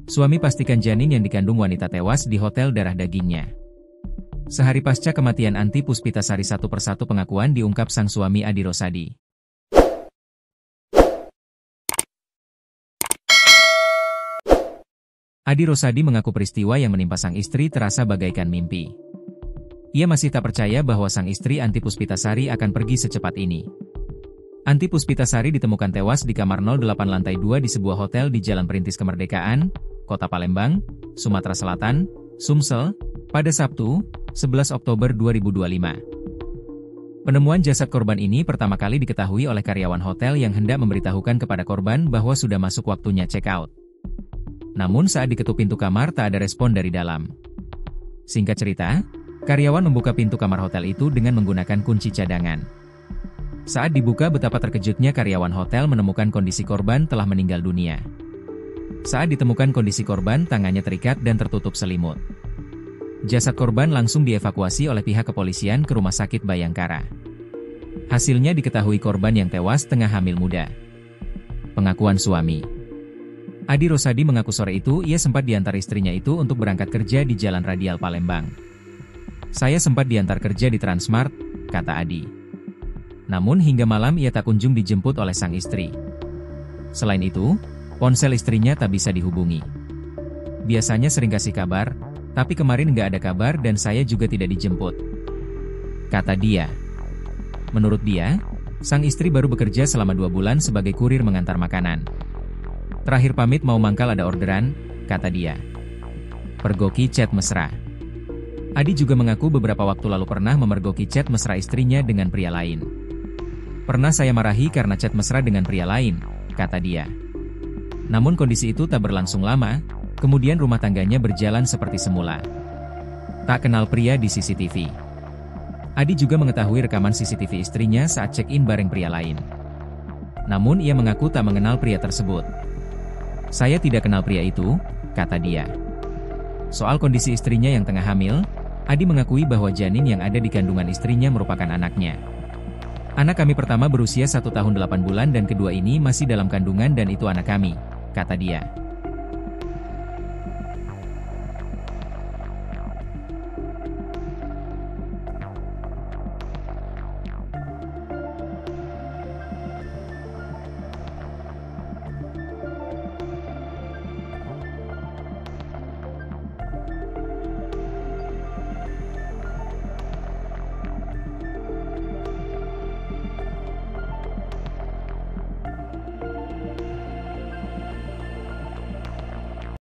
Suami pastikan janin yang dikandung wanita tewas di hotel darah dagingnya. Sehari pasca kematian Anti Puspitasari, satu persatu pengakuan diungkap sang suami Adi Rosadi. Adi Rosadi mengaku peristiwa yang menimpa sang istri terasa bagaikan mimpi. Ia masih tak percaya bahwa sang istri Anti Puspitasari akan pergi secepat ini. Anti Puspitasari ditemukan tewas di kamar 08 lantai 2 di sebuah hotel di Jalan Perintis Kemerdekaan, Kota Palembang, Sumatera Selatan, Sumsel, pada Sabtu, 11 Oktober 2025. Penemuan jasad korban ini pertama kali diketahui oleh karyawan hotel yang hendak memberitahukan kepada korban bahwa sudah masuk waktunya check out. Namun saat diketuk pintu kamar tak ada respon dari dalam. Singkat cerita, karyawan membuka pintu kamar hotel itu dengan menggunakan kunci cadangan. Saat dibuka, betapa terkejutnya karyawan hotel menemukan kondisi korban telah meninggal dunia. Saat ditemukan kondisi korban, tangannya terikat dan tertutup selimut. Jasad korban langsung dievakuasi oleh pihak kepolisian ke Rumah Sakit Bayangkara. Hasilnya diketahui korban yang tewas tengah hamil muda. Pengakuan suami Adi Rosadi mengaku sore itu ia sempat diantar istrinya itu untuk berangkat kerja di Jalan Radial Palembang. "Saya sempat diantar kerja di Transmart," kata Adi. Namun hingga malam ia tak kunjung dijemput oleh sang istri. Selain itu, ponsel istrinya tak bisa dihubungi. "Biasanya sering kasih kabar, tapi kemarin nggak ada kabar dan saya juga tidak dijemput," kata dia. Menurut dia, sang istri baru bekerja selama 2 bulan sebagai kurir mengantar makanan. "Terakhir pamit mau mangkal ada orderan," kata dia. Pergoki chat mesra. Adi juga mengaku beberapa waktu lalu pernah memergoki chat mesra istrinya dengan pria lain. "Pernah saya marahi karena chat mesra dengan pria lain," kata dia. Namun kondisi itu tak berlangsung lama, kemudian rumah tangganya berjalan seperti semula. Tak kenal pria di CCTV. Adi juga mengetahui rekaman CCTV istrinya saat check-in bareng pria lain. Namun ia mengaku tak mengenal pria tersebut. "Saya tidak kenal pria itu," kata dia. Soal kondisi istrinya yang tengah hamil, Adi mengakui bahwa janin yang ada di kandungan istrinya merupakan anaknya. "Anak kami pertama berusia 1 tahun 8 bulan dan kedua ini masih dalam kandungan dan itu anak kami," kata dia.